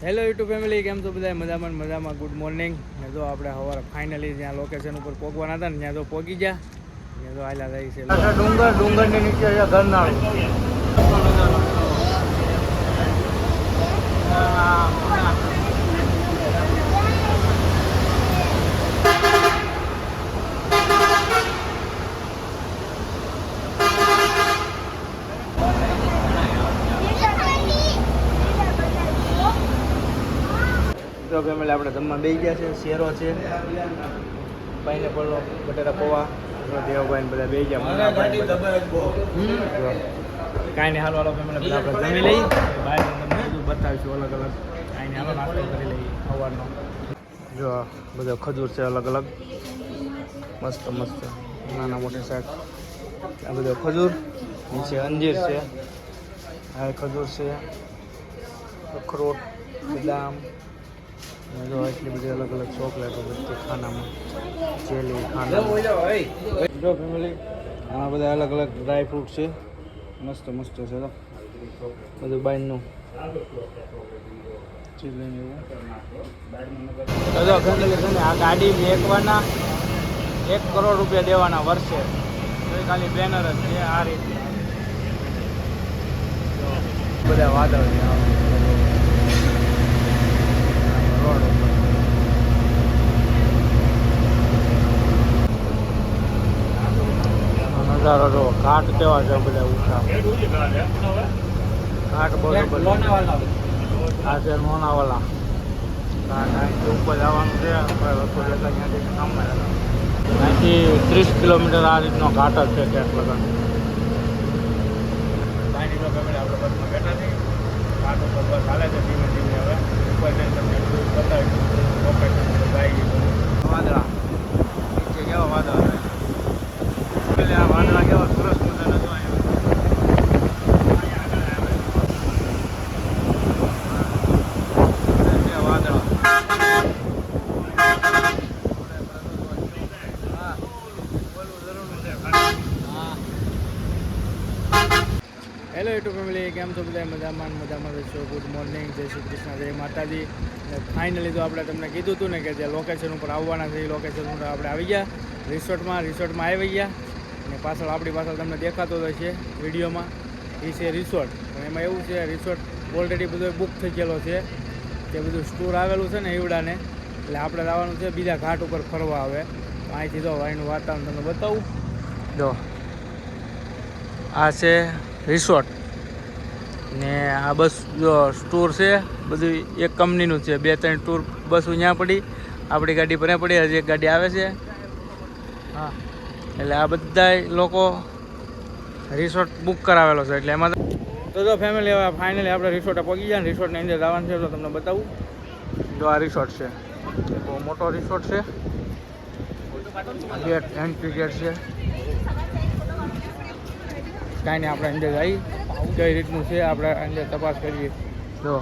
Hello YouTube family, કેમ છો બધા? મજામાં. Good morning. ને જો આપણે સવારે ફાઇનલી જ્યાં લોકેશન ઉપર પહોંચવાના હતા ને ત્યાં તો પહોંચી ગયા. ને તો આયલા રહી છે ડુંગરની નીચે ગરનાળું. તો ફેમિલી આપણે જમવા બેસી ગયા છે. શેરો છે, પાઇનેપલનો બટેટા પૌવા, દેવભાઈ બધા બેસી ગયા. કાંઈ નહીં, હાલો ફેમિલી આપણે જમી લઈ. બહાર તમને બધું બતાવીશું અલગ અલગ. કાંઈ નહીં, હાલો નાસ્તો કરી લઈએ સવારનો. જો બધો ખજૂર છે અલગ અલગ, મસ્ત નાના મોટી શાક. આ બધો ખજૂર, નીચે અંજીર છે, આ ખજૂર છે, અખરોટ, બદામ, જો એટલી બધી અલગ અલગ ચોકલેટો બધી ખાનામાં, જેલી ખાના. જો ફેમિલી ઘણા બધા અલગ અલગ ડ્રાય ફ્રૂટ છે, મસ્ત છે. તો બધું બાઈનનું ચીલીને એવું. જો ફેમિલી છે ને, આ ગાડી વેચવાના 1 કરોડ રૂપિયા દેવાના વર્ષે. તો ખાલી બેનર જ છે આ રીતે. બધા વાદળ છે રોડ ઉપર. નજારો જો, ઘાટ કેવા છે બધા ઊંચા ઘાટ. બરોબર, આ છે લોનાવાલા ઘાટ. અહીંથી ઉપર જવાનું છે, અહીંથી 30 કિલોમીટર આ રીતનો ઘાટ જ છે ક્યાંક લગન. આપણે બસમાં બેઠા છીએ, ઘાટ ઉપર બસ હાલે છે ધીમે ધીમે. હવે ઉપર જઈને તમને બતાવીશું લોકેશન વાદળા નીચે કેવા વાદળા. આ વાદળા કેવા સરસ મજાના જો વાદળા. હેલો યુટ્યુબ ફેમિલી, કેમ છો બધા? મજામાં છો? ગુડ મોર્નિંગ, જય શ્રી કૃષ્ણ, જય માતાજી. ફાઇનલી તો આપણે તમને કીધું હતું ને કે જે લોકેશન ઉપર આવવાના છે એ લોકેશન ઉપર આપણે આવી ગયા. રિસોર્ટમાં આવી ગયા. અને આપણી પાછળ તમને દેખાતો હોય છે વિડીયોમાં, એ છે રિસોર્ટ. પણ એમાં એવું છે, રિસોર્ટ ઓલરેડી બધો બુક થઈ ગયેલો છે. જે બધું સ્ટોર આવેલું છે ને ઈવડાને, એટલે આપણે આવવાનું છે બીજા ઘાટ ઉપર ફરવા. આવે અહીંથી તો અહીંનું વાતાવરણ તમને બતાવું. જો આ છે રિસોર્ટ ને આ બસ જો ટૂર છે, બધું એક કંપનીનું છે. 2-3 ટૂર બસો ત્યાં પડી, આપણી ગાડી પર પડી, હજી એક ગાડી આવે છે. હા, એટલે આ બધા લોકો રિસોર્ટ બુક કરાવેલો છે. એટલે એમાં તો જો ફેમિલી હવે ફાઇનલી આપણે રિસોર્ટે પહોંચી ગયા ને રિસોર્ટની અંદર જવાનું છે. તો તમને બતાવું. જો આ રિસોર્ટ છે, બહુ મોટો રિસોર્ટ છે. ગેટ એન્ટ્રી ગેટ છે. કાંઈ નહીં, આપણે અંદર જઈ કઈ રીતનું છે આપણે અંદર તપાસ કરીએ. જો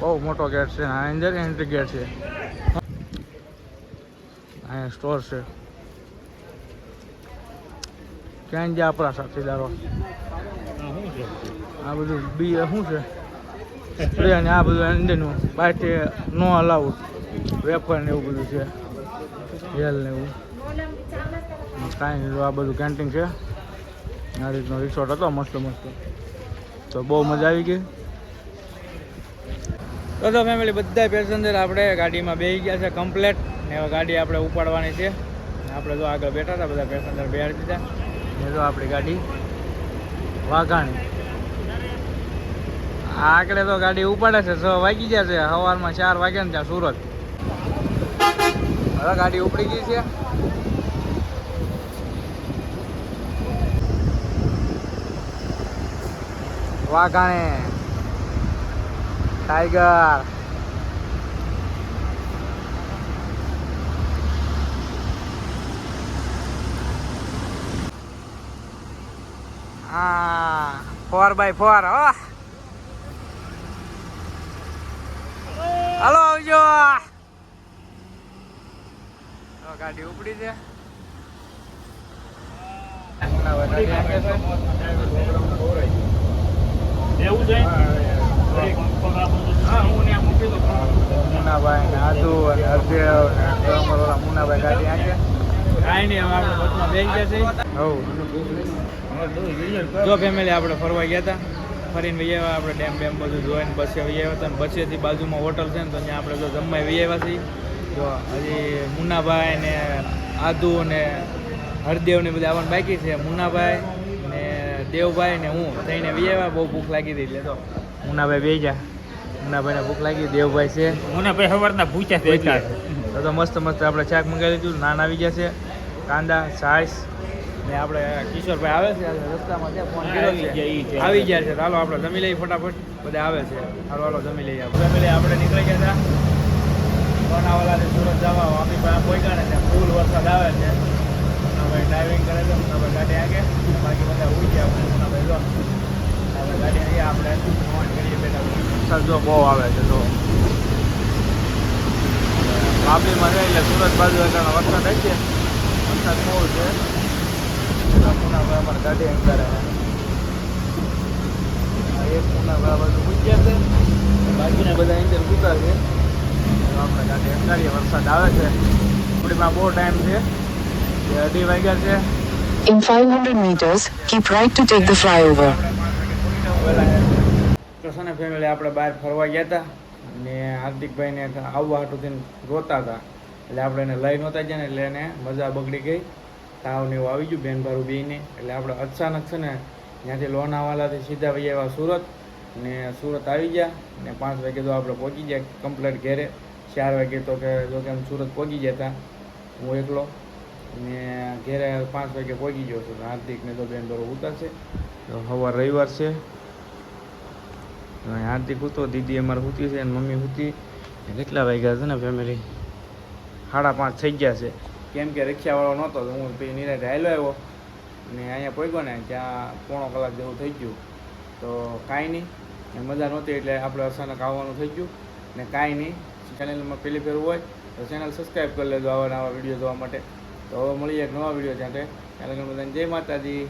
બહુ મોટો ગેટ છે, આ અંદર એન્ટ્રી ગેટ છે. અહીંયા સ્ટોર છે. ક્યાં ગયા આપણા સાથીદારો? આ બધું બી શું છે અને આ બધું અંદરનું બહારથી નો અલાઉડ વેફર ને એવું બધું છે, હેલ ને એવું. કાંઈ નહીં, આ બધું કેન્ટીન છે. આ રીતનો રિસોર્ટ હતો, મસ્ત. તો બહુ મજા આવી ગઈ. તો ફેમિલી બધા પેસેન્જર આપણે ગાડીમાં બેસી ગયા છે કમ્પ્લેટ. ને હવે ગાડી આપણે ઉપાડવાની છે. આપણે જો આગળ બેઠા હતા, બધા પેસેન્જર બેસાડી દીધા. ને જો આપણી ગાડી વાઘાણી આગળ તો ગાડી ઉપાડે છે. 6 વાગી ગયા છે, સવારમાં 4 વાગ્યા ને ત્યાં સુરત. હવે ગાડી ઉપડી ગઈ છે. વાઘાણી ટાઈગર. હા, 4x4. હાલો આવજો. ગાડી ઉપડી છે. એવું છે. મુન્નાભાઈ ગાડી આંકે કાંઈ નહીં હવે આપણે બસમાં બેસી ગયા છે જો ફેમિલી આપણે ફરવા ગયા હતા ફરીને વહી આવ્યા આપણે ડેમ બધું જોઈને બસે વહી આવ્યા હતા અને બસેથી બાજુમાં હોટલ છે ને તો ત્યાં આપણે જો જમવા વહી આવ્યા છીએ જો હજી મુન્નાભાઈ ને આદુ ને હરદેવ ને બધા આવવાનું બાકી છે મુન્નાભાઈ ને દેવભાઈ ને હું થઈને વહી આવ્યા બહુ ભૂખ લાગી હતી એટલે તો મુન્નાભાઈ બે જા મુન્નાભાઈને ભૂખ લાગી દેવભાઈ છે મુન્નાભાઈ સવારના ભૂખ્યા છે તો મસ્ત આપણે શાક મંગાવી લીધું નાન આવી ગયા છે કાંદા છાશ ને આપણે કિશોરભાઈ આવે છે રસ્તામાં ત્યાં ફોન કર્યો છે આવી ગયા છે ચાલો આપણે જમી લઈએ ફટાફટ બધા આવે છે હાલો જમી લઈએ આપણે નીકળી ગયા હતા લોનાવાલાથી સુરત જવા આપણી પાસે પહોંચ્યા ને ત્યાં ફૂલ વરસાદ આવે છે મુન્નાભાઈ ડ્રાઇવિંગ કરે છે મુન્નાભાઈ ગાડી આગે બાકી બધા ઉઈ ગયા મુન્નાભાઈ જો આપણે ગાડી અહીંયા આપણે ફોન કરીએ બેઠા વરસાદ જો બહુ આવે છે તો વાપીમાં જાય એટલે સુરત બાજુ એટલે વરસાદ આવી છે વરસાદ બહુ છે મુન્નાભાઈ અમારે ગાડી અંકારે એક મુન્નાભાઈ બાજુ પૂછ્યા છે બાકીના બધા અંદર પૂછા છે આપણે ગાડી અંકારીએ વરસાદ આવે છે થોડીમાં બહુ ટાઈમ છે 2:30 વાગ્યા છે In 500 meters, keep right to take the flyover. તો છે ને ફેમિલી આપણે બહાર ફરવા ગયા હતા ને હાર્દિકભાઈને આવવા હાટું થઈને રોતા હતા એટલે આપણે એને લઈ નહોતા ગયા ને એટલે એને મજા બગડી ગઈ તાવ ને એવું આવી ગયું બેન ભારું બેને એટલે આપણે અચાનક છે ને ત્યાંથી લોનાવાલાથી સીધા વહી આવ્યા સુરત ને સુરત આવી ગયા ને 5 વાગે તો આપણે પહોંચી ગયા કમ્પ્લેટ ઘેરે 4 વાગે તો કે જો કે આમ સુરત પહોંચી ગયા હતા હું એકલો ને ઘેરે 5 વાગે પહોંચી ગયો છું હાર્દિકને તો બેન ભારું ઉતારશે તો સવાર રવિવાર છે હાર્દિક હૂતો દીદી અમારે હૂતી છે અને મમ્મી હૂતી કેટલા વાગ્યા છે ને ફેમિલી 5:30 થઈ ગયા છે કેમ કે રિક્ષાવાળો નહોતો તો હું પછી નિરાતે હાલ્યો આવ્યો ને અહીંયા પહોંચ્યો ને ત્યાં 1.5 કલાક જેવું થઈ ગયું તો કાંઈ નહીં મજા નહોતી એટલે આપણે અચાનક આવવાનું થઈ ગયું ને કાંઈ નહીં ચેનલમાં પહેલી ફેર હોય તો ચેનલ સબસ્ક્રાઈબ કરી લેજો આવા નવા વિડીયો જોવા માટે તો હવે મળીએ એક નવા વિડીયો ત્યાં ચેનલ બધાને જય માતાજી.